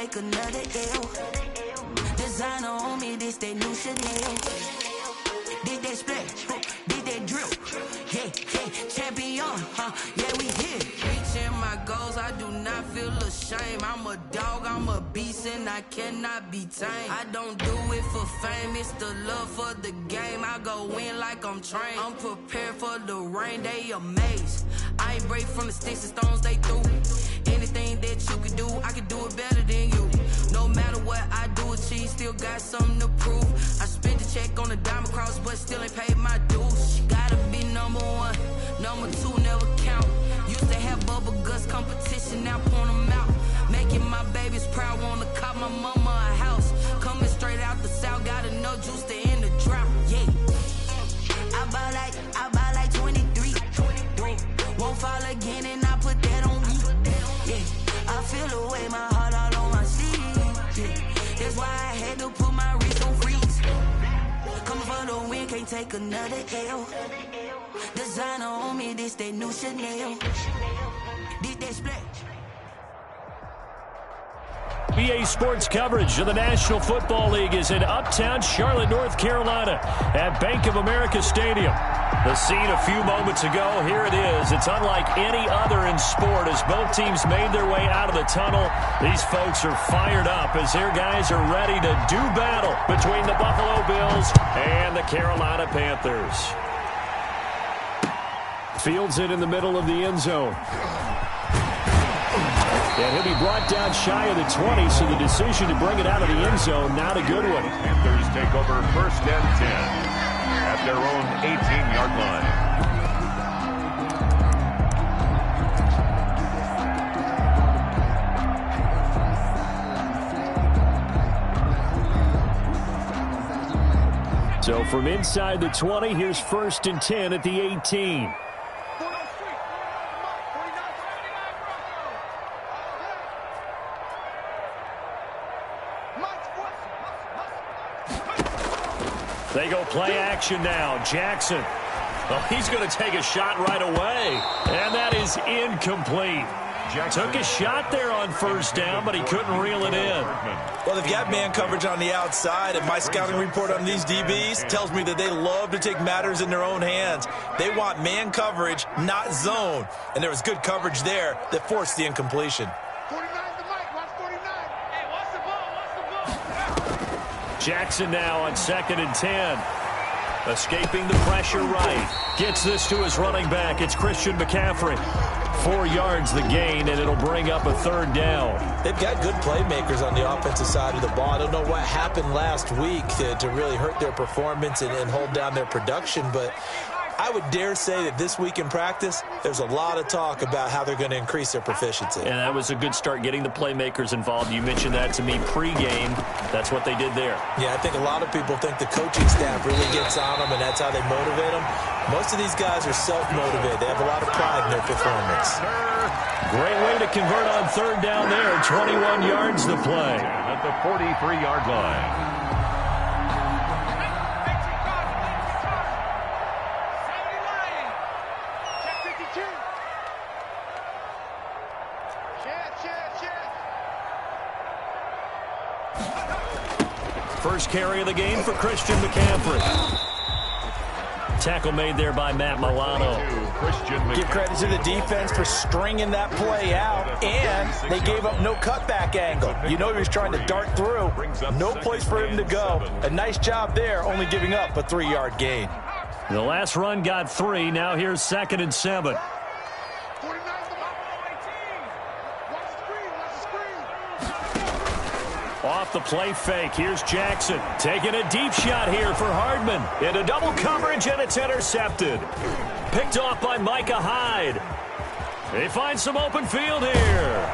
take another L. Designer on me, this that new Chanel. Did that splash, did that drip. Yeah, champion, yeah, we here. Reaching my goals, I do not feel ashamed. I'm a dog, I'm a beast, and I cannot be tamed. I don't do it for fame, it's the love for the game. I go in like I'm trained. I'm prepared for the rain, they amazed. I ain't break from the sticks and stones they threw. Anything that you can do, I can do it better than you. No matter what I do, achieve, still got something to prove. I spent the check on the diamond cross, but still ain't paid my dues. Gotta be number one, number two never count. Used to have bubble guts competition, now point them out. Making my babies proud, wanna cop my mama a house. Coming straight out the south, got enough juice to end the drought. Yeah, I buy like 23. Won't fall again, and I put that on me. Yeah, I feel the way, my heart all on my sleeve. Yeah, that's why I had to put my wrist on freeze. Coming for the win, can't take another L. Designer on me, this that new Chanel. Did that splash. BA Sports coverage of the National Football League is in uptown Charlotte, North Carolina at Bank of America Stadium. The scene a few moments ago, here it is. It's unlike any other in sport as both teams made their way out of the tunnel. These folks are fired up as their guys are ready to do battle between the Buffalo Bills and the Carolina Panthers. Fields it in the middle of the end zone. And he'll be brought down shy of the 20, so the decision to bring it out of the end zone, not a good one. Panthers take over 1st and 10 at their own 18-yard line. So from inside the 20, here's 1st and 10 at the 18. They go play action now. Jackson. Oh, he's going to take a shot right away. And that is incomplete. Took a shot there on 1st down, but he couldn't reel it in. Well, they've got man coverage on the outside, and my scouting report on these DBs tells me that they love to take matters in their own hands. They want man coverage, not zone. And there was good coverage there that forced the incompletion. Jackson now on 2nd and 10. Escaping the pressure right. Gets this to his running back. It's Christian McCaffrey. 4 yards the gain, and it'll bring up a 3rd down. They've got good playmakers on the offensive side of the ball. I don't know what happened last week to really hurt their performance and hold down their production, but I would dare say that this week in practice, there's a lot of talk about how they're going to increase their proficiency. And that was a good start getting the playmakers involved. You mentioned that to me pregame. That's what they did there. Yeah, I think a lot of people think the coaching staff really gets on them, and that's how they motivate them. Most of these guys are self-motivated. They have a lot of pride in their performance. Great way to convert on 3rd down there. 21 yards to play. At the 43-yard line. First carry of the game for Christian McCaffrey. Tackle made there by Matt Milano. Give credit to the defense for stringing that play out, and they gave up no cutback angle. You know he was trying to dart through. No place for him to go. A nice job there, only giving up a 3-yard gain. The last run got 3. Now here's 2nd and 7. Off the play fake. Here's Jackson. Taking a deep shot here for Hardman. Into double coverage, and it's intercepted. Picked off by Micah Hyde. They find some open field here.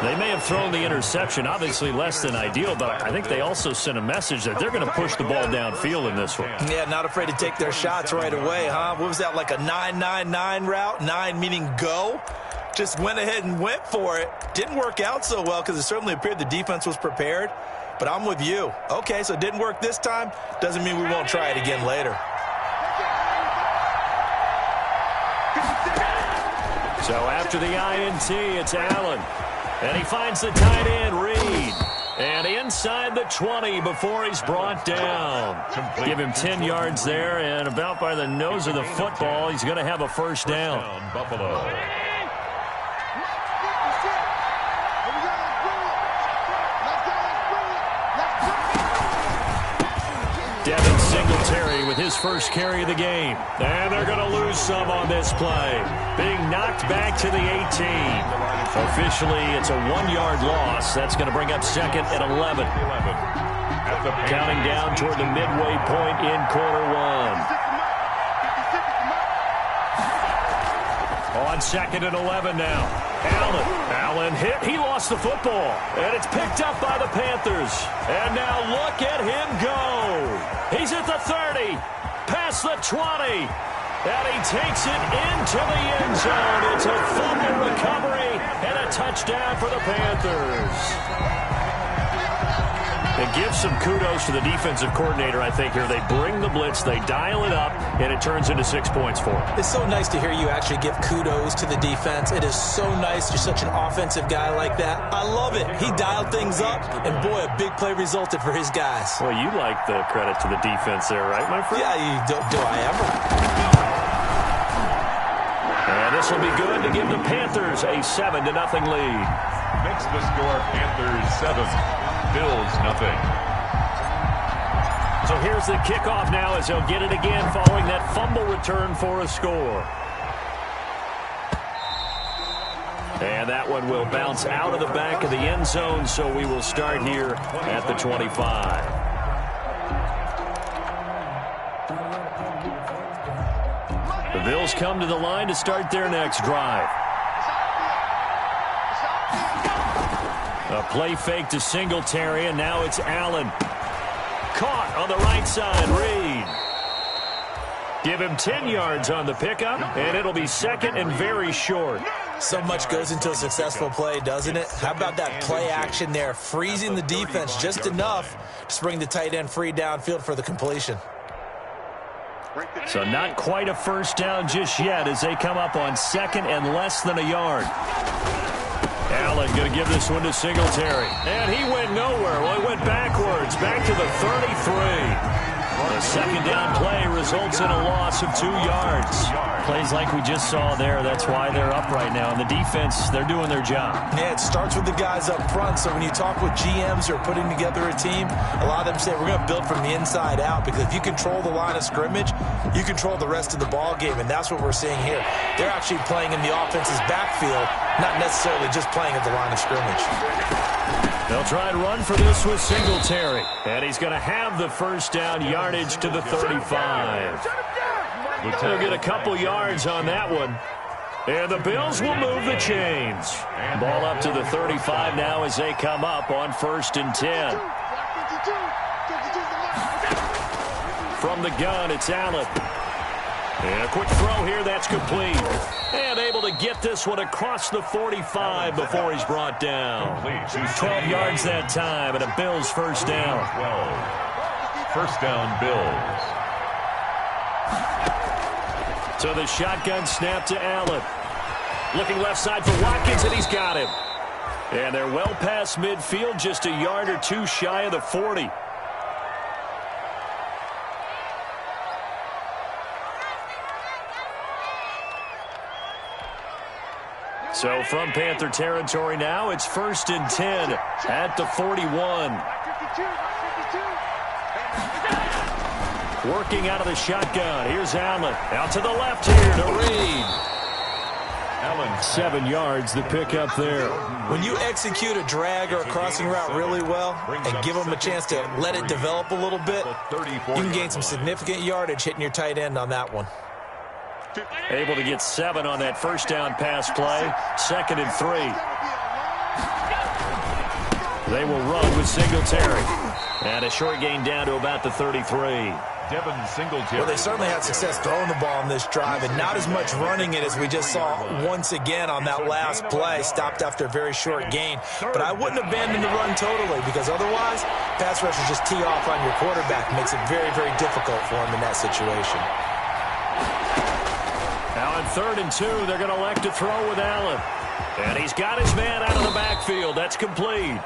They may have thrown the interception, obviously less than ideal, but I think they also sent a message that they're going to push the ball downfield in this one. Yeah, not afraid to take their shots right away, huh? What was that, like a 9-9-9 route? 9 meaning go? Just went ahead and went for it. Didn't work out so well because it certainly appeared the defense was prepared. But I'm with you. Okay, so it didn't work this time. Doesn't mean we won't try it again later. So after the INT, it's Allen. And he finds the tight end, Reed. And inside the 20 before he's brought down. Give him 10 yards there, and about by the nose of the football, he's going to have a first down. Buffalo. Devin Singletary with his first carry of the game. And they're going to lose some on this play. Being knocked back to the 18. Officially, it's a 1-yard loss. That's going to bring up second and 11. Counting down toward the midway point in quarter one. On second and 11 now. Allen hit. He lost the football. And it's picked up by the Panthers. And now look at him go. He's at the 30. Past the 20. And he takes it into the end zone. It's a fumble recovery and a touchdown for the Panthers. It gives some kudos to the defensive coordinator, I think, here. They bring the blitz, they dial it up, and it turns into 6 points for them. It's so nice to hear you actually give kudos to the defense. It is so nice. You're such an offensive guy like that. I love it. He dialed things up, and boy, a big play resulted for his guys. Well, you like the credit to the defense there, right, my friend? Yeah, do I ever? And this will be good to give the Panthers a 7-0 lead. Makes the score Panthers 7. Billz nothing. So here's the kickoff now as they'll get it again following that fumble return for a score. And that one will bounce out of the back of the end zone, so we will start here at the 25. The Bills come to the line to start their next drive. A play fake to Singletary, and now it's Allen. Caught on the right side, Reed. Give him 10 yards on the pickup, and it'll be second and very short. So much goes into a successful play, doesn't it? How about that play action there, freezing the defense just enough to bring the tight end free downfield for the completion. So not quite a first down just yet as they come up on second and less than a yard. Allen going to give this one to Singletary. And he went nowhere. Well, he went backwards, back to the 33. The second down play results in a loss of 2 yards. Plays like we just saw there. That's why they're up right now. And the defense, they're doing their job. Yeah, it starts with the guys up front. So when you talk with GMs who are putting together a team, a lot of them say we're going to build from the inside out, because if you control the line of scrimmage, you control the rest of the ball game, and that's what we're seeing here. They're actually playing in the offense's backfield, not necessarily just playing at the line of scrimmage. They'll try and run for this with Singletary. And he's going to have the first down, yardage to the 35. They'll get a couple yards on that one. And the Bills will move the chains. Ball up to the 35 now as they come up on 1st and 10. From the gun, it's Allen. And a quick throw here, that's complete. And able to get this one across the 45 before he's brought down. 12 yards that time, and a Bills first down. 12. First down, Bills. So the shotgun snap to Allen. Looking left side for Watkins, and he's got him. And they're well past midfield, just a yard or two shy of the 40. So from Panther territory now, it's 1st and 10 at the 41. Working out of the shotgun. Here's Allen. Out to the left here to Reed. Allen, 7 yards, the pick up there. When you execute a drag or a crossing route really well and give them a chance to let it develop a little bit, you can gain some significant yardage hitting your tight end on that one. Able to get 7 on that first down pass play. 2nd and 3. They will run with Singletary. And a short gain down to about the 33. Devin Singletary. Well, they certainly had success throwing the ball on this drive, and not as much running it as we just saw once again on that last play. Stopped after a very short gain. But I wouldn't abandon the run totally, because otherwise, pass rushers just tee off on your quarterback. Makes it very, very difficult for him in that situation. Now on 3rd and 2, they're going to elect to throw with Allen. And he's got his man out of the backfield. That's complete.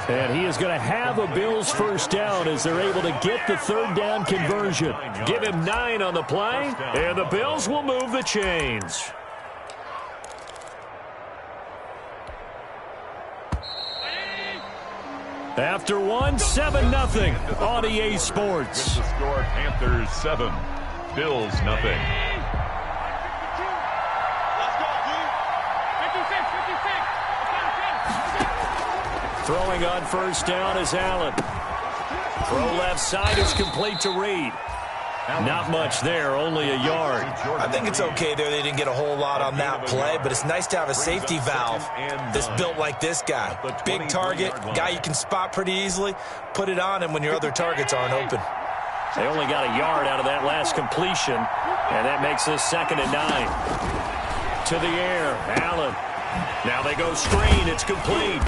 And he is going to have a Bills first down as they're able to get the third down conversion. Give him 9 on the play, and the Bills will move the chains. After one, 7-0 on EA Sports. With the score, Panthers 7, Bills nothing. Throwing on first down is Allen. Throw left side is complete to Reed. Not much there, only a yard. I think it's okay there. They didn't get a whole lot on that play, but it's nice to have a safety valve that's built like this guy. Big target, guy you can spot pretty easily. Put it on him when your other targets aren't open. They only got a yard out of that last completion, and that makes this 2nd and 9. To the air, Allen. Now they go screen. It's complete.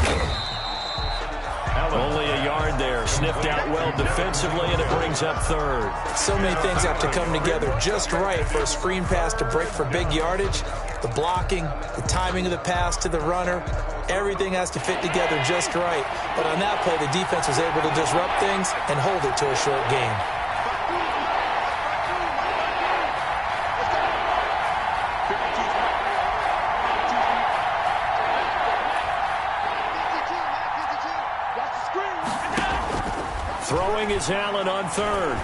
Only a yard there. Sniffed out well defensively, and it brings up 3rd. So many things have to come together just right for a screen pass to break for big yardage. The blocking, the timing of the pass to the runner, everything has to fit together just right. But on that play, the defense was able to disrupt things and hold it to a short game. Throwing is Allen on 3rd.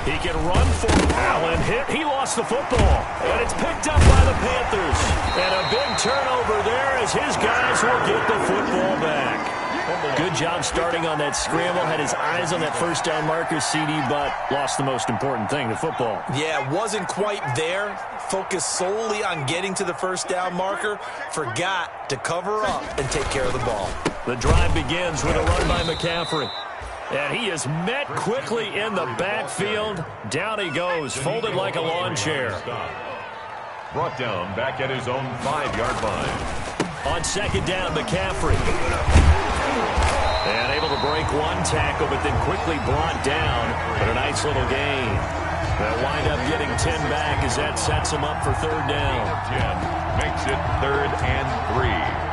He can run for Allen. Hit. He lost the football. And it's picked up by the Panthers. And a big turnover there as his guys will get the football back. Good job starting on that scramble. Had his eyes on that first down marker, CD, but lost the most important thing, the football. Yeah, wasn't quite there. Focused solely on getting to the first down marker. Forgot to cover up and take care of the ball. The drive begins with a run by McCaffrey. And he is met quickly in the backfield. Down he goes, folded like a lawn chair. Brought down back at his own 5-yard line. On 2nd down, McCaffrey. And able to break one tackle, but then quickly brought down. But a nice little gain. They'll wind up getting 10 back as that sets them up for 3rd down. 10 makes it 3rd and 3.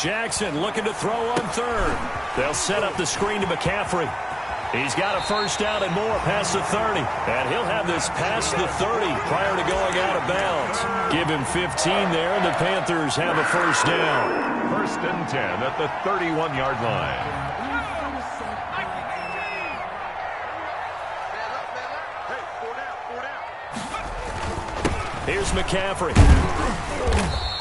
Jackson looking to throw on 3rd. They'll set up the screen to McCaffrey. He's got a first down and more past the 30. And he'll have this past the 30 prior to going out of bounds. Give him 15 there, and the Panthers have a first down. 1st and 10 at the 31-yard line. Here's McCaffrey.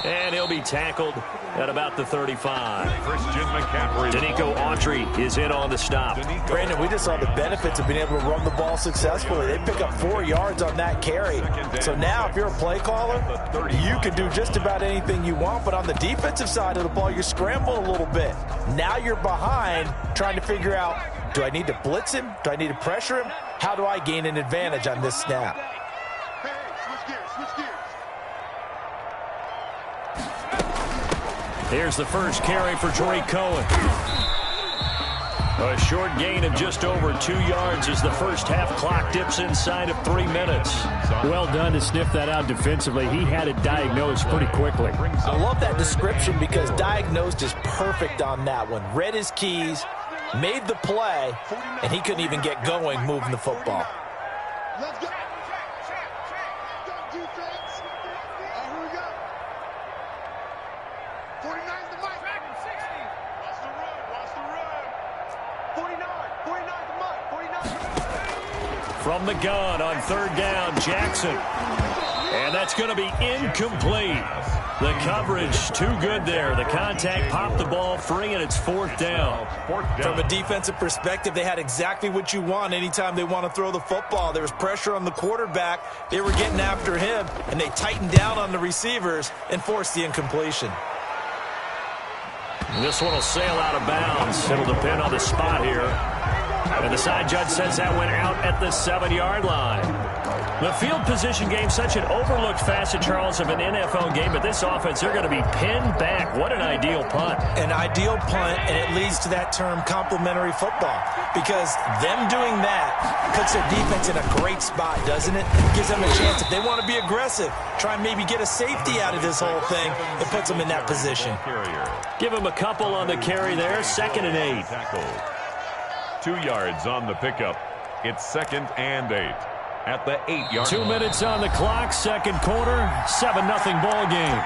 And he'll be tackled at about the 35. Christian McCaffrey. Danico Autry is in on the stop. Brandon, we just saw the benefits of being able to run the ball successfully. They pick up 4 yards on that carry. So now if you're a play caller, you can do just about anything you want. But on the defensive side of the ball, you scramble a little bit. Now you're behind trying to figure out, do I need to blitz him? Do I need to pressure him? How do I gain an advantage on this snap? Here's the first carry for Tariq Cohen. A short gain of just over 2 yards as the first half clock dips inside of 3 minutes. Well done to sniff that out defensively. He had it diagnosed pretty quickly. I love that description because diagnosed is perfect on that one. Read his keys, made the play, and he couldn't even get going moving the football. Let's go. From the gun on 3rd down, Jackson. And that's going to be incomplete. The coverage too good there. The contact popped the ball free, and it's 4th down. From a defensive perspective, they had exactly what you want anytime they want to throw the football. There was pressure on the quarterback. They were getting after him, and they tightened down on the receivers and forced the incompletion. This one will sail out of bounds. It'll depend on the spot here. And the side judge says that went out at the 7-yard line. The field position game, such an overlooked facet, Charles, of an NFL game, but this offense, they're going to be pinned back. What an ideal punt. An ideal punt, and it leads to that term complementary football, because them doing that puts their defense in a great spot, doesn't it? Gives them a chance. If they want to be aggressive, try and maybe get a safety out of this whole thing, it puts them in that position. Give them a couple on the carry there, 2nd and 8. 2 yards on the pickup. It's 2nd and 8. At the 8-yard 2 minutes on the clock, second quarter, 7-0 ball game.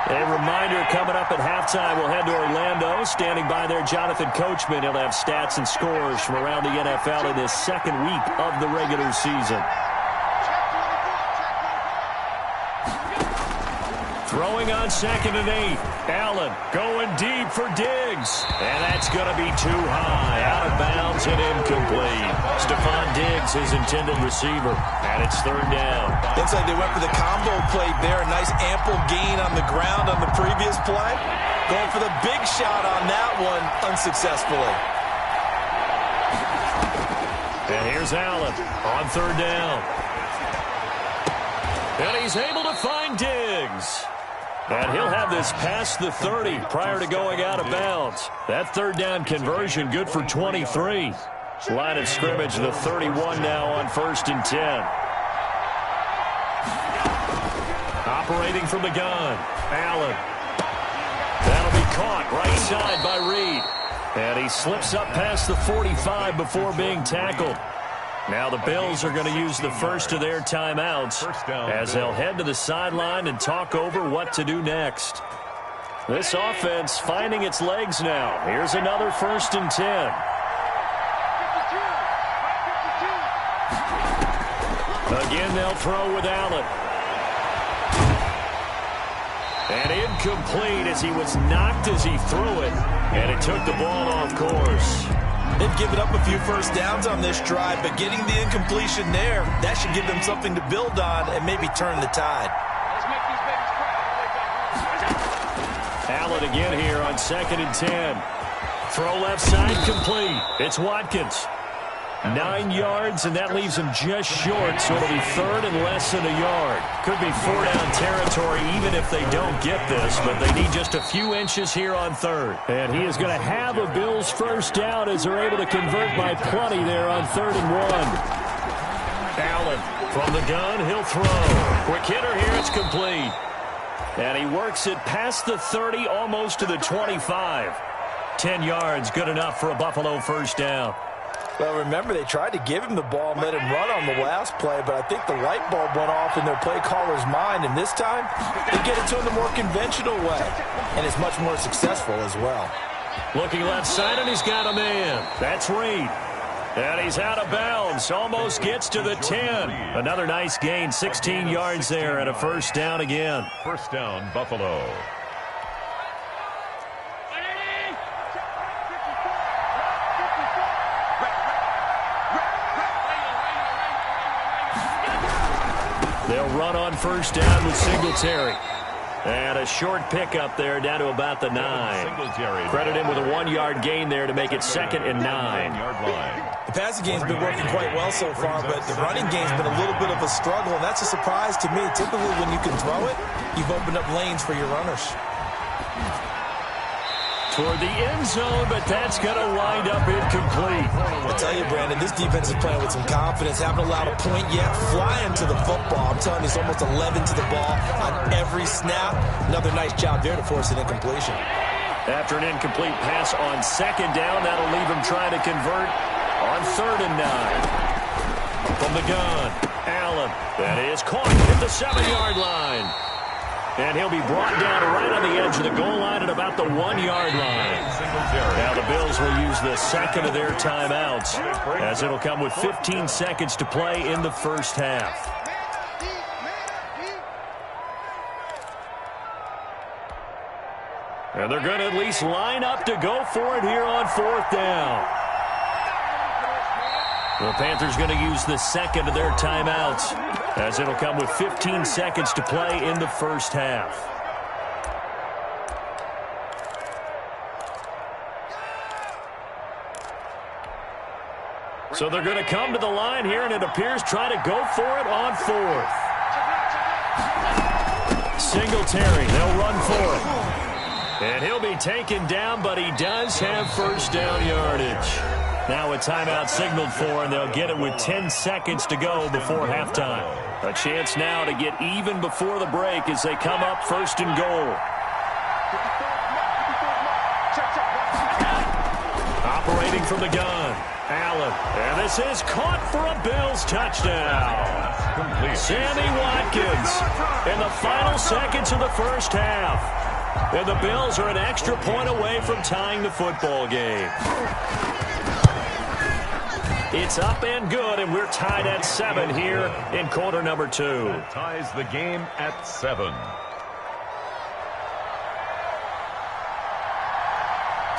A reminder coming up at halftime, we'll head to Orlando. Standing by there, Jonathan Coachman. He'll have stats and scores from around the NFL in this second week of the regular season. Throwing on 2nd and 8. Allen going deep for Diggs. And that's going to be too high. Out of bounds and incomplete. Stephon Diggs, his intended receiver. And it's 3rd down. Looks like they went for the combo play there. A nice ample gain on the ground on the previous play. Going for the big shot on that one unsuccessfully. And here's Allen on 3rd down. And he's able to find Diggs. And he'll have this past the 30 prior to going out of bounds. That 3rd down conversion good for 23. Line of scrimmage, the 31 now on 1st and 10. Operating from the gun, Allen. That'll be caught right side by Reed. And he slips up past the 45 before being tackled. Now the Bills are going to use the first of their timeouts as they'll head to the sideline and talk over what to do next. This offense finding its legs now. Here's another 1st and 10. Again, they'll throw with Allen. And incomplete as he was knocked as he threw it. And it took the ball off course. They've given up a few first downs on this drive, but getting the incompletion there, that should give them something to build on and maybe turn the tide. Allen again here on 2nd and 10. Throw left side complete. It's Watkins. 9 yards, and that leaves him just short, so it'll be 3rd and less than a yard. Could be 4-down territory even if they don't get this, but they need just a few inches here on 3rd. And he is going to have a Bills first down as they're able to convert by plenty there on 3rd and 1. Allen from the gun, he'll throw. Quick hitter here, it's complete. And he works it past the 30, almost to the 25. 10 yards, good enough for a Buffalo first down. Well, remember, they tried to give him the ball and let him run on the last play, but I think the light bulb went off in their play caller's mind, and this time they get it to him the more conventional way, and it's much more successful as well. Looking left side, and he's got a man. That's Reed. And he's out of bounds. Almost gets to the 10. Another nice gain, 16 yards there, and a first down again. First down, Buffalo. They'll run on first down with Singletary. And a short pickup there down to about the 9. Credit him with a 1-yard gain there to make it 2nd and 9. The passing game's been working quite well so far, but the running game's been a little bit of a struggle, and that's a surprise to me. Typically, when you can throw it, you've opened up lanes for your runners. Toward the end zone, but that's going to wind up incomplete. I'll tell you, Brandon, this defense is playing with some confidence. Haven't allowed a point yet. Flying to the football. I'm telling you, it's almost 11 to the ball on every snap. Another nice job there to force an incompletion. After an incomplete pass on 2nd down, that'll leave him trying to convert on 3rd and 9. From the gun, Allen. That is caught at the 7-yard line. And he'll be brought down right on the edge of the goal line at about the 1-yard line. Now the Bills will use the second of their timeouts, as it'll come with 15 seconds to play in the first half. And they're going to at least line up to go for it here on 4th down. The Panthers going to use the second of their timeouts, as it'll come with 15 seconds to play in the first half. So they're going to come to the line here, and it appears try to go for it on 4th. Singletary, they'll run for it. And he'll be taken down, but he does have first down yardage. Now a timeout signaled for, and they'll get it with 10 seconds to go before halftime. A chance now to get even before the break as they come up 1st and goal. Operating from the gun, Allen. And this is caught for a Bills touchdown. Sammy Watkins in the final seconds of the first half. And the Bills are an extra point away from tying the football game. It's up and good, and we're tied at 7 here in quarter number 2. That ties the game at 7.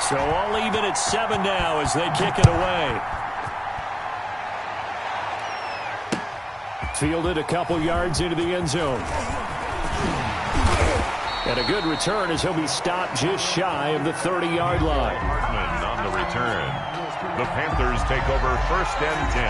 So all even at 7 now as they kick it away. Fielded a couple yards into the end zone. And a good return as he'll be stopped just shy of the 30-yard line. Hartman on the return. The Panthers take over 1st and 10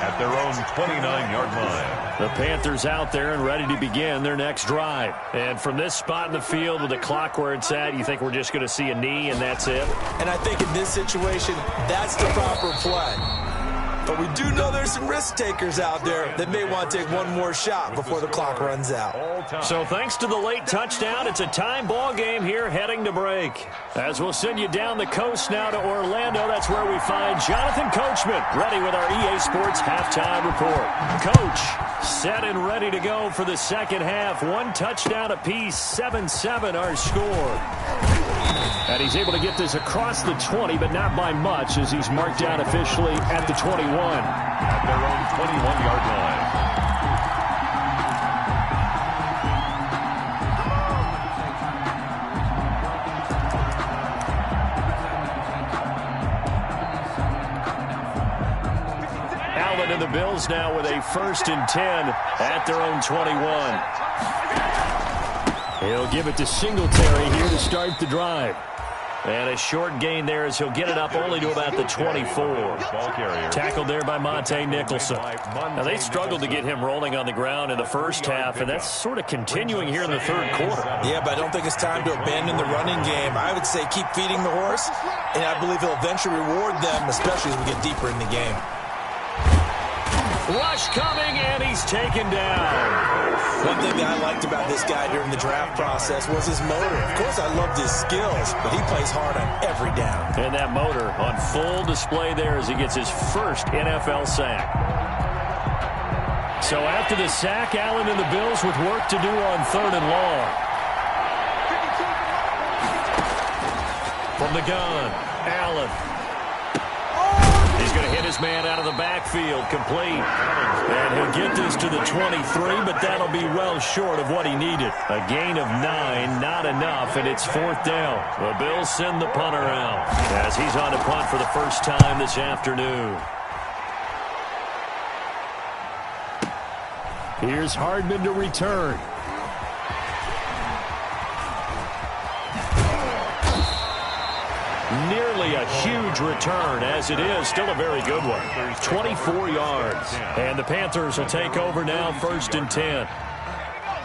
at their own 29-yard line. The Panthers out there and ready to begin their next drive. And from this spot in the field with the clock where it's at, you think we're just going to see a knee and that's it? And I think in this situation, that's the proper play. But we do know there's some risk takers out there that may want to take one more shot before the clock runs out. So thanks to the late touchdown, it's a time ball game here heading to break. As we'll send you down the coast now to Orlando, that's where we find Jonathan Coachman ready with our EA Sports halftime report. Coach, set and ready to go for the second half. 1 touchdown apiece, 7-7 our score. And he's able to get this across the 20, but not by much as he's marked down officially at the 21. At their own 21-yard line. Allen and the Bills now with a 1st and 10 at their own 21. He'll give it to Singletary here to start the drive. And a short gain there as he'll get it up only to about the 24. Tackled there by Monte Nicholson. Now, they struggled to get him rolling on the ground in the first half, and that's sort of continuing here in the 3rd quarter. Yeah, but I don't think it's time to abandon the running game. I would say keep feeding the horse, and I believe he'll eventually reward them, especially as we get deeper in the game. Rush coming, and he's taken down. One thing that I liked about this guy during the draft process was his motor. Of course, I loved his skills, but he plays hard on every down. And that motor on full display there as he gets his first NFL sack. So after the sack, Allen and the Bills with work to do on 3rd and long. From the gun, Allen. He's going to hit his man out of the backfield, complete. And he'll get this to the 23, but that'll be well short of what he needed. A gain of 9, not enough, and it's 4th down. The Bills send the punter out as he's on to punt for the first time this afternoon. Here's Hardman to return. Nearly a huge return, as it is still a very good one. 24 yards. And the Panthers will take over now 1st and 10.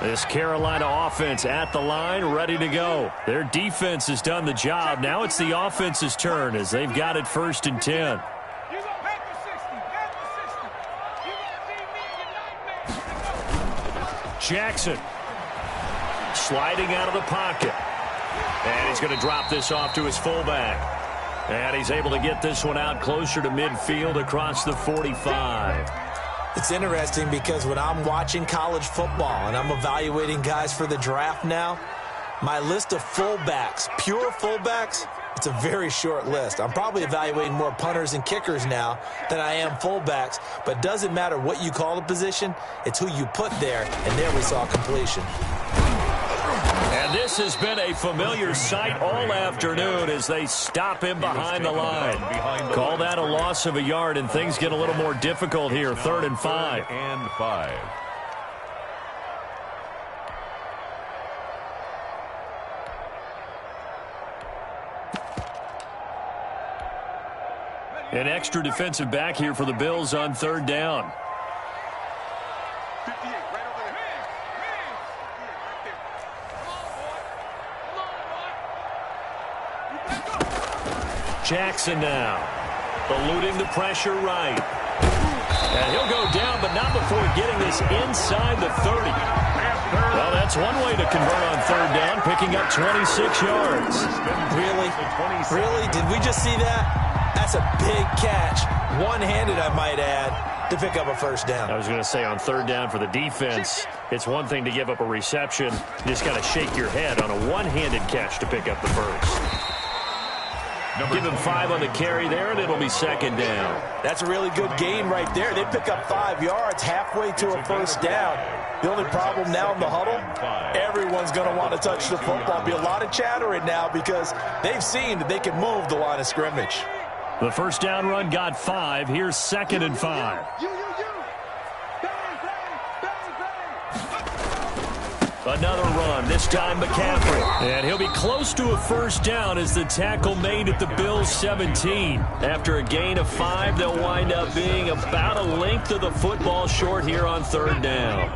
This Carolina offense at the line, ready to go. Their defense has done the job. Now it's the offense's turn as they've got it 1st and 10. Jackson sliding out of the pocket. And he's going to drop this off to his fullback. And he's able to get this one out closer to midfield across the 45. It's interesting because when I'm watching college football and I'm evaluating guys for the draft now, my list of fullbacks, pure fullbacks, it's a very short list. I'm probably evaluating more punters and kickers now than I am fullbacks, but it doesn't matter what you call the position, it's who you put there, and there we saw completion. And this has been a familiar sight all afternoon as they stop him behind the line. Call that a loss of a yard, and things get a little more difficult here. 3rd and 5. And 5. An extra defensive back here for the Bills on third down. Jackson now, eluding the pressure right. And he'll go down, but not before getting this inside the 30. Well, that's one way to convert on third down, picking up 26 yards. Really? Did we just see that? That's a big catch. One-handed, I might add, to pick up a first down. I was going to say on third down for the defense, it's one thing to give up a reception. You just got to shake your head on a one-handed catch to pick up the first. Give him 5 on the carry there, and it'll be second down. That's a really good gain right there. They pick up 5 yards halfway to a first down. The only problem now in the huddle, everyone's going to want to touch the football. Be a lot of chattering now because they've seen that they can move the line of scrimmage. The first down run got 5. Here's 2nd and 5. Another run, this time McCaffrey. And he'll be close to a first down as the tackle made at the Bills' 17. After a gain of 5, they'll wind up being about a length of the football short here on third down.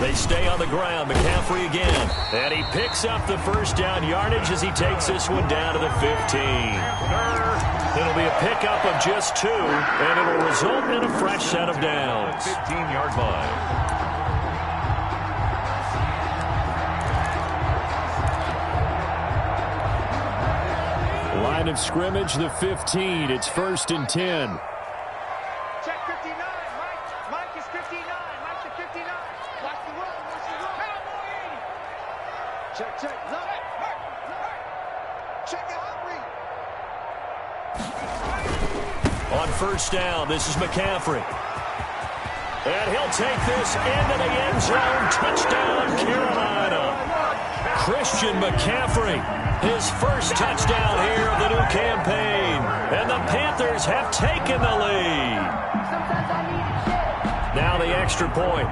They stay on the ground. McCaffrey again. And he picks up the first down yardage as he takes this one down to the 15. It'll be a pickup of just 2, and it'll result in a fresh set of downs. 15-yard line. Line of scrimmage, the 15. It's 1st and 10. Check 59. Mike is 59. Mike's at 59. Watch the run. Watch the run. Check. Look. Check it out, read. On first down, this is McCaffrey. And he'll take this into the end zone. Touchdown, Carolina. Christian McCaffrey, his first touchdown here of the new campaign. And the Panthers have taken the lead. Now the extra point.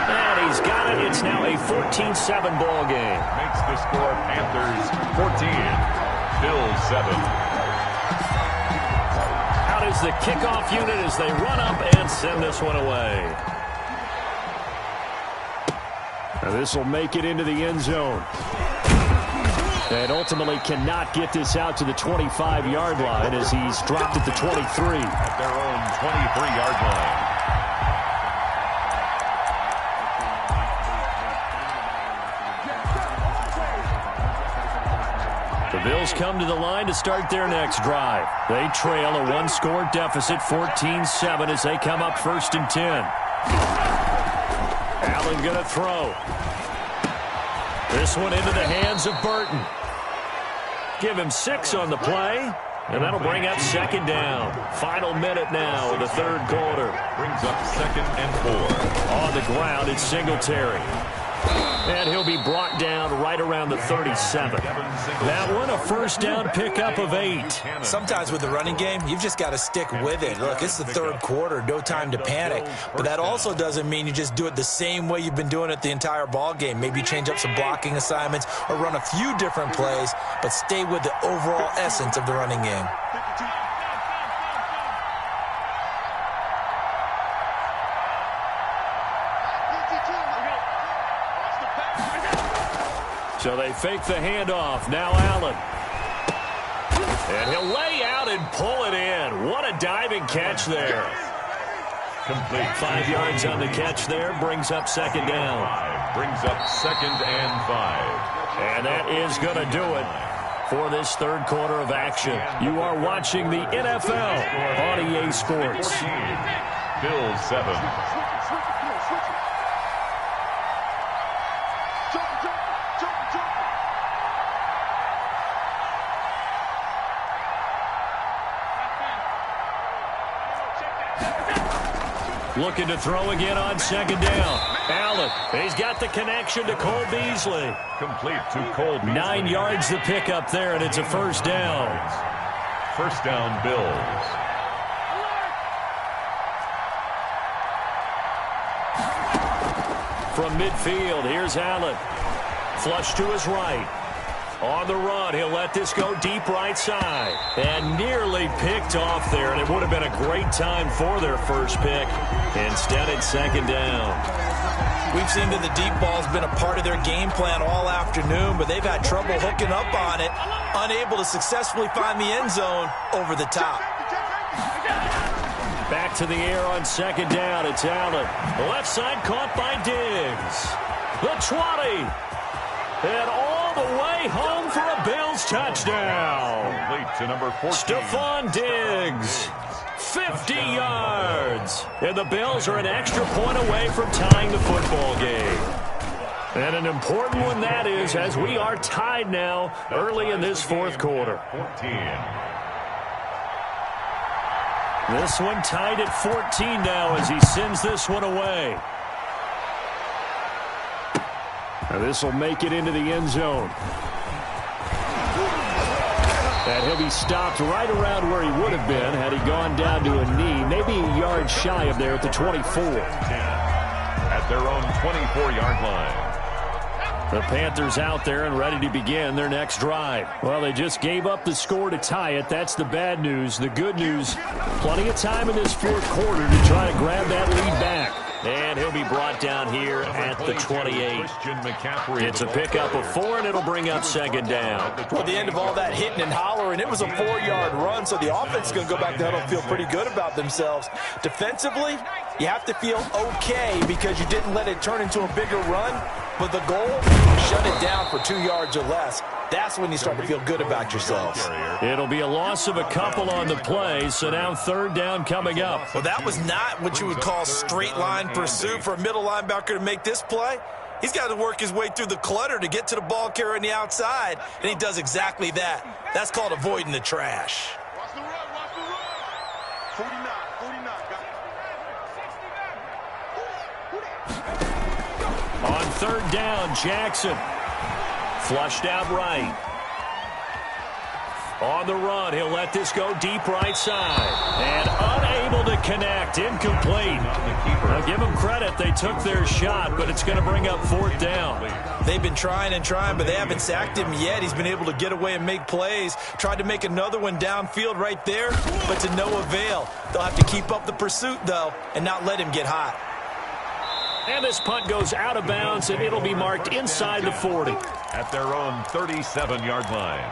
And he's got it. It's now a 14-7 ball game. Makes the score Panthers 14, Bills 7. Out is the kickoff unit as they run up and send this one away. Now this will make it into the end zone. And ultimately cannot get this out to the 25-yard line as he's dropped at the 23. At their own 23-yard line. The Bills come to the line to start their next drive. They trail a one-score deficit, 14-7, as they come up 1st and 10. Allen going to throw. This one into the hands of Burton. Give him 6 on the play, and that'll bring up 2nd down. Final minute now of the 3rd quarter. Brings up 2nd and 4. On the ground, it's Singletary. And he'll be brought down right around the 37. That one, a first down pickup of 8. Sometimes with the running game, you've just got to stick with it. Look, it's the 3rd quarter, no time to panic. But that also doesn't mean you just do it the same way you've been doing it the entire ball game. Maybe change up some blocking assignments or run a few different plays, but stay with the overall essence of the running game. So they fake the handoff. Now Allen. And he'll lay out and pull it in. What a diving catch there. Complete. 5 yards on the catch there. Brings up 2nd down. Brings up 2nd and 5. And that is going to do it for this 3rd quarter of action. You are watching the NFL on EA Sports. 14, Bills 7. Looking to throw again on 2nd down. Allen, he's got the connection to Cole Beasley. Complete to Cole Beasley. 9 yards the pickup there, and it's a first down. First down, Bills. from midfield. Here's Allen. Flush to his right. On the run, he'll let this go deep right side. And nearly picked off there, and it would have been a great time for their first pick. Instead, it's second down. We've seen that the deep ball has been a part of their game plan all afternoon, but they've had trouble hooking up on it, unable to successfully find the end zone over the top. Back to the air on second down. It's Allen. Left side caught by Diggs. The 20. And all the way home for a Bills touchdown. Late to number 14. Stephon Diggs. 50 yards. And the Bills are an extra point away from tying the football game. And an important one that is, as we are tied now early in this fourth quarter. 14. This one tied at 14 now as he sends this one away. Now this will make it into the end zone. And he'll be stopped right around where he would have been had he gone down to a knee, maybe a yard shy of there at the 24. At their own 24-yard line. The Panthers out there and ready to begin their next drive. Well, they just gave up the score to tie it. That's the bad news. The good news, plenty of time in this fourth quarter to try to grab that lead back. And he'll be brought down here at the 28. It's a pickup of 4, and it'll bring up second down. Well, at the end of all that hitting and hollering, it was a 4-yard run, so the offense is going to go back to huddle and feel pretty good about themselves. Defensively, you have to feel okay because you didn't let it turn into a bigger run, but the goal, shut it down for 2 yards or less. That's when you start to feel good about yourselves. It'll be a loss of a couple on the play, so now third down coming up. Well, that was not what you would call straight line pursuit for a middle linebacker to make this play. He's got to work his way through the clutter to get to the ball carrier on the outside, and he does exactly that. That's called avoiding the trash. Watch the run, watch the run. 49, got it. On third down, Jackson. Flushed out right. On the run, he'll let this go deep right side. And unable to connect, incomplete. I'll give them credit, they took their shot, but it's going to bring up fourth down. They've been trying and trying, but they haven't sacked him yet. He's been able to get away and make plays. Tried to make another one downfield right there, but to no avail. They'll have to keep up the pursuit, though, and not let him get hot. And this punt goes out of bounds, and it'll be marked inside the 40. At their own 37-yard line.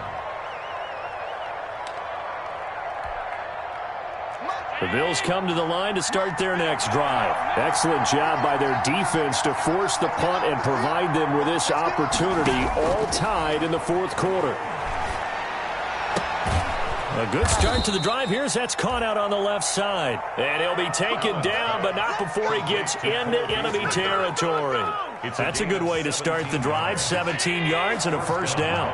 The Bills come to the line to start their next drive. Excellent job by their defense to force the punt and provide them with this opportunity, all tied in the fourth quarter. A good start to the drive here as that's caught out on the left side. And he'll be taken down, but not before he gets into enemy territory. That's a good way to start the drive. 17 yards and a first down.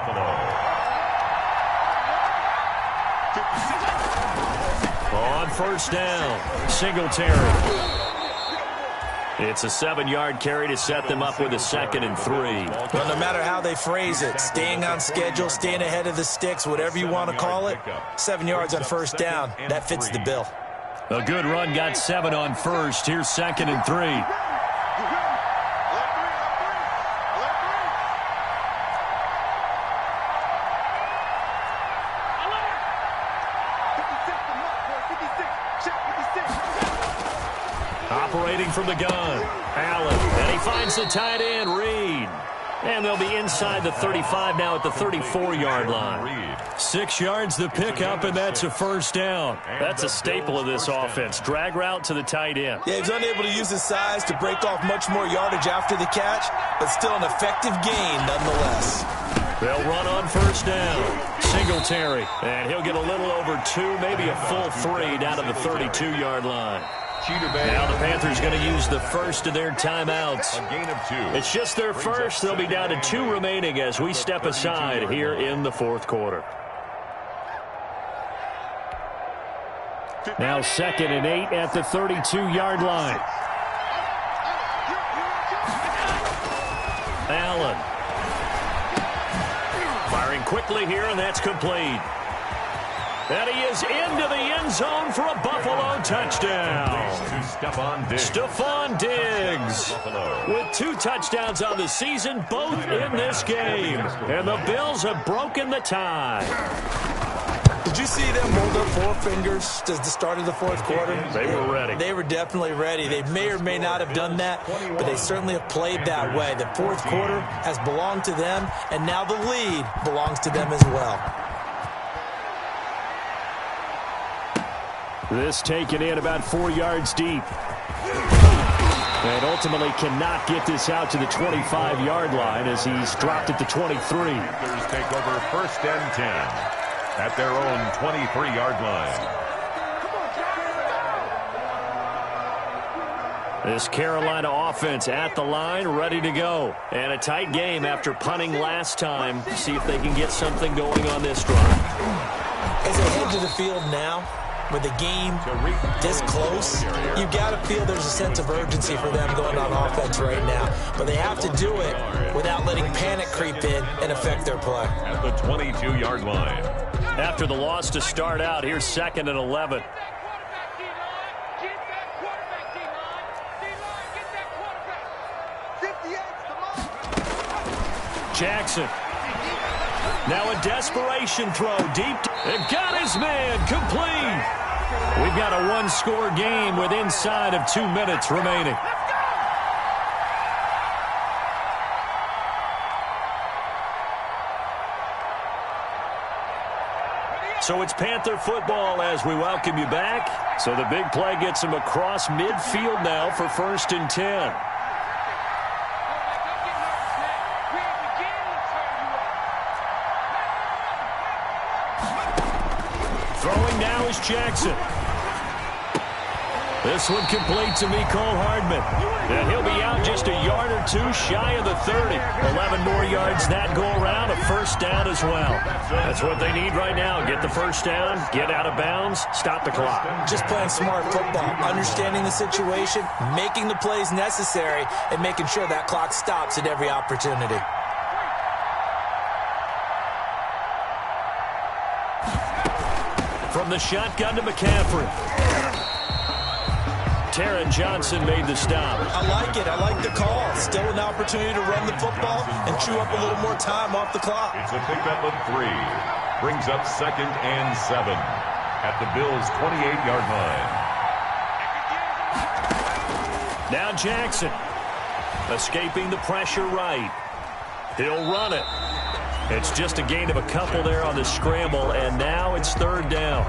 On first down, Singletary. It's a 7-yard carry to set them up with a 2nd and 3. Well, no matter how they phrase it, staying on schedule, staying ahead of the sticks, whatever you want to call it, 7 yards on first down, that fits the bill. A good run got 7 on first. Here's 2nd and 3. Operating from the gun, Allen, and he finds the tight end, Reed. And they'll be inside the 35 now at the 34-yard line. 6 yards the pickup, and that's a first down. That's a staple of this offense. Drag route to the tight end. Yeah, he's unable to use his size to break off much more yardage after the catch, but still an effective gain nonetheless. They'll run on first down. Singletary, and he'll get a little over 2, maybe a full 3 down to the 32-yard line. Now the Panthers going to use the first of their timeouts. A gain of 2. It's just their first. They'll be down to 2 remaining as we step aside here in the fourth quarter. Now 2nd and 8 at the 32-yard line. Allen. Firing quickly here, and that's complete. And he is into the end zone for a Buffalo touchdown. Stephon Diggs. Stephon Diggs. Billz with 2 touchdowns on the season, both in this game. And the Bills have broken the tie. Did you see them hold up 4 fingers at the start of the 4th quarter? They were ready. They were definitely ready. They may or may not have done that, but they certainly have played that way. The 4th quarter has belonged to them, and now the lead belongs to them as well. This taken in about 4 yards deep. And ultimately cannot get this out to the 25-yard line as he's dropped it to 23. Panthers take over 1st and 10 at their own 23-yard line. This Carolina offense at the line, ready to go. And a tight game after punting last time. See if they can get something going on this drive. As they head to the field now, with the game this close, you got to feel there's a sense of urgency for them going on offense right now. But they have to do it without letting panic creep in and affect their play. At the 22-yard line. After the loss to start out, here's 2nd and 11. Jackson. Now a desperation throw deep. They've got his man complete. We've got a 1-score game with inside of 2 minutes remaining. So it's Panther football as we welcome you back. So the big play gets him across midfield now for 1st and 10. Throwing now is Jackson. This one complete to Mecole Hardman. And he'll be out just a yard or 2 shy of the 30. 11 more yards that go around, a 1st down as well. That's what they need right now. Get the 1st down, get out of bounds, stop the clock. Just playing smart football, understanding the situation, making the plays necessary, and making sure that clock stops at every opportunity. From the shotgun to McCaffrey. Taron Johnson made the stop. I like it. I like the call. Still an opportunity to run the football and chew up a little more time off the clock. It's a pickup of 3. Brings up 2nd and 7 at the Bills' 28-yard line. Now Jackson. Escaping the pressure right. He'll run it. It's just a gain of a couple there on the scramble, and now it's 3rd down.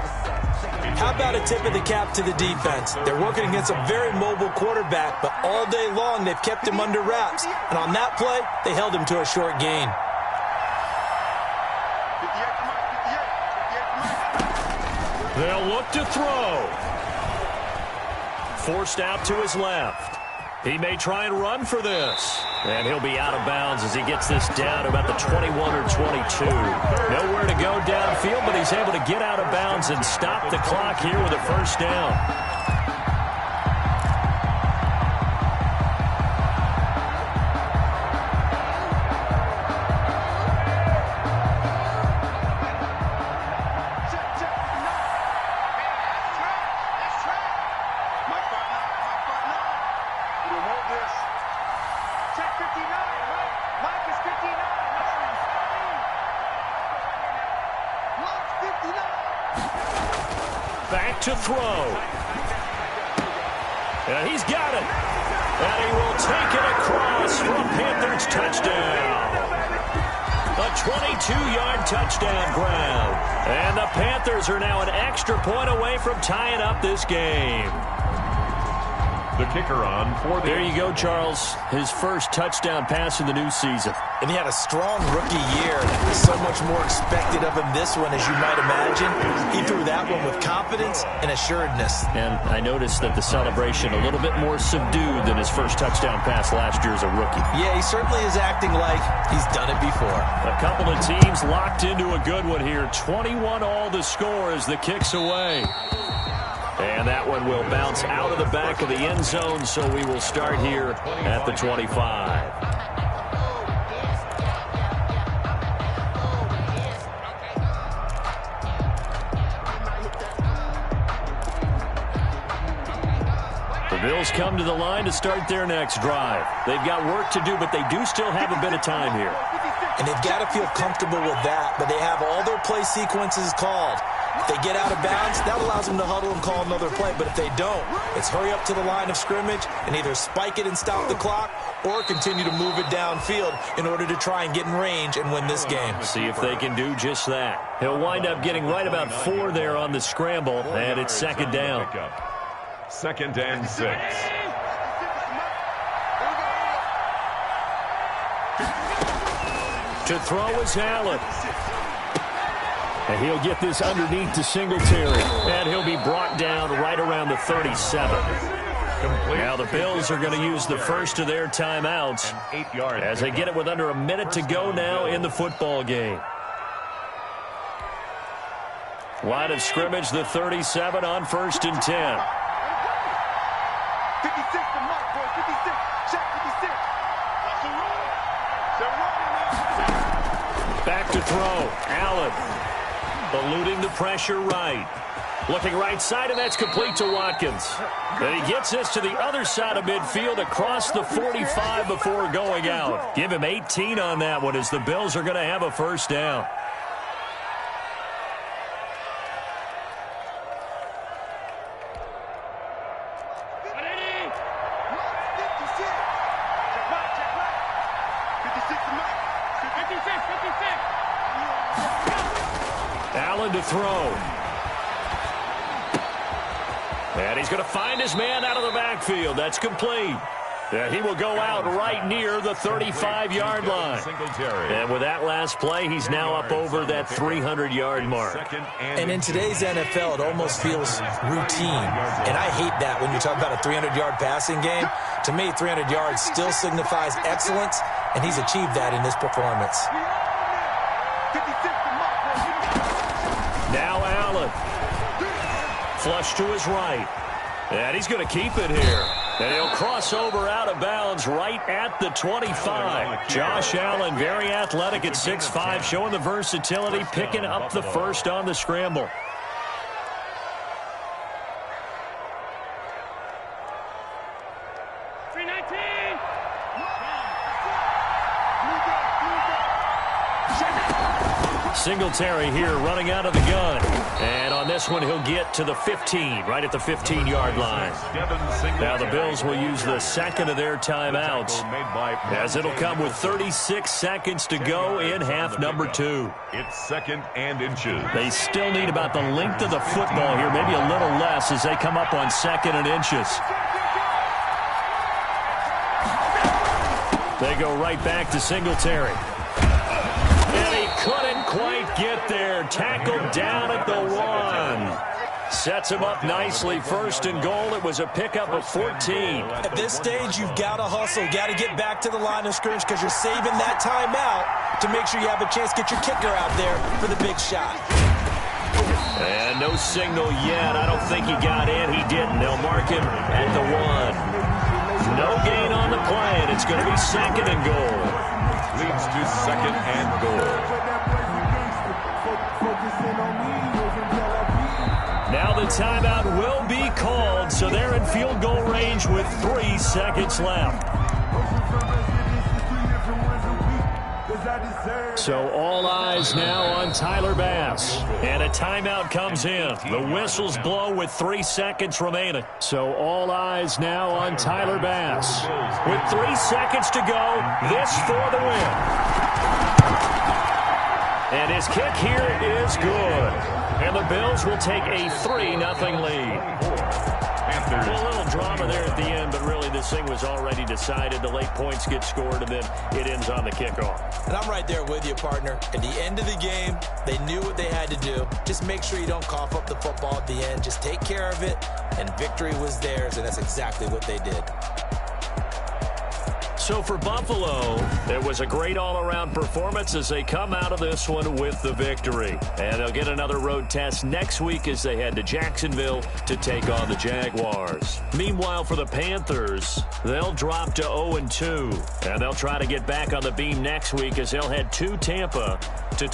How about a tip of the cap to the defense? They're working against a very mobile quarterback, but all day long they've kept him under wraps. And on that play, they held him to a short gain. They'll look to throw. Forced out to his left. He may try and run for this. And he'll be out of bounds as he gets this down to about the 21 or 22. Nowhere to go downfield, but he's able to get out of bounds and stop the clock here with a 1st down. Back to throw. And he's got it. And he will take it across for a Panthers touchdown. A 22-yard touchdown grab. And the Panthers are now an extra point away from tying up this game. The kicker on for the... There you go, Charles. His 1st touchdown pass in the new season. And he had a strong rookie year. So much more expected of him this one, as you might imagine. He threw that one with confidence and assuredness. And I noticed that the celebration a little bit more subdued than his 1st touchdown pass last year as a rookie. Yeah, he certainly is acting like he's done it before. A couple of teams locked into a good one here. 21 all the score as the kick's away. And that one will bounce out of the back of the end zone, so we will start here at the 25. Bills come to the line to start their next drive. They've got work to do, but they do still have a bit of time here. And they've got to feel comfortable with that, but they have all their play sequences called. If they get out of bounds, that allows them to huddle and call another play. But if they don't, it's hurry up to the line of scrimmage and either spike it and stop the clock or continue to move it downfield in order to try and get in range and win this game. See if they can do just that. He'll wind up getting right about 4 there on the scramble, and it's second down. 2nd and 6. To throw is Allen. And he'll get this underneath to Singletary. And he'll be brought down right around the 37. Now the Bills are going to use the first of their timeouts as they get it with under a minute to go now in the football game. Line of scrimmage, the 37 on 1st and 10. 56 to Mark, boy. 56. Check 56. Back to throw. Allen eluding the pressure right. Looking right side, and that's complete to Watkins. And he gets this to the other side of midfield across the 45 before going out. Give him 18 on that one as the Bills are going to have a first down. Allen to throw. And he's going to find his man out of the backfield. That's complete. He will go out right near the 35-yard line. And with that last play, he's now up over that 300-yard mark. And in today's NFL, it almost feels routine. And I hate that when you talk about a 300-yard passing game. To me, 300 yards still signifies excellence, and he's achieved that in this performance. Now Allen. Flush to his right. And he's going to keep it here. And he'll cross over out of bounds right at the 25. Josh Allen, very athletic at 6'5", showing the versatility, picking up the first on the scramble. Singletary here running out of the gun. And on this one, he'll get to the 15, right at the 15-yard line. Now the Bills will use the second of their timeouts as it'll come with 36 seconds to go in half number 2. It's 2nd and inches. They still need about the length of the football here, maybe a little less as they come up on 2nd and inches. They go right back to Singletary. And he couldn't quite get there. Tackled down at the 1. Sets him up nicely. 1st and goal. It was a pickup of 14. At this stage, you've got to hustle. Got to get back to the line of scrimmage because you're saving that timeout to make sure you have a chance to get your kicker out there for the big shot. And no signal yet. I don't think he got in. He didn't. They'll mark him at the 1. No gain on the play, and it's going to be 2nd and goal. Leads to 2nd and goal. Now the timeout will be called, so they're in field goal range with 3 seconds left. So all eyes now on Tyler Bass. And a timeout comes in. The whistles blow with 3 seconds remaining. So all eyes now on Tyler Bass. With 3 seconds to go, this for the win. And his kick here is good. And the Bills will take a 3-0 lead. A little drama there at the end, but really this thing was already decided. The late points get scored, and then it ends on the kickoff. And I'm right there with you, partner. At the end of the game, they knew what they had to do. Just make sure you don't cough up the football at the end. Just take care of it, and victory was theirs, and that's exactly what they did. So for Buffalo, it was a great all-around performance as they come out of this one with the victory. And they'll get another road test next week as they head to Jacksonville to take on the Jaguars. Meanwhile, for the Panthers, they'll drop to 0-2. And they'll try to get back on the beam next week as they'll head to Tampa to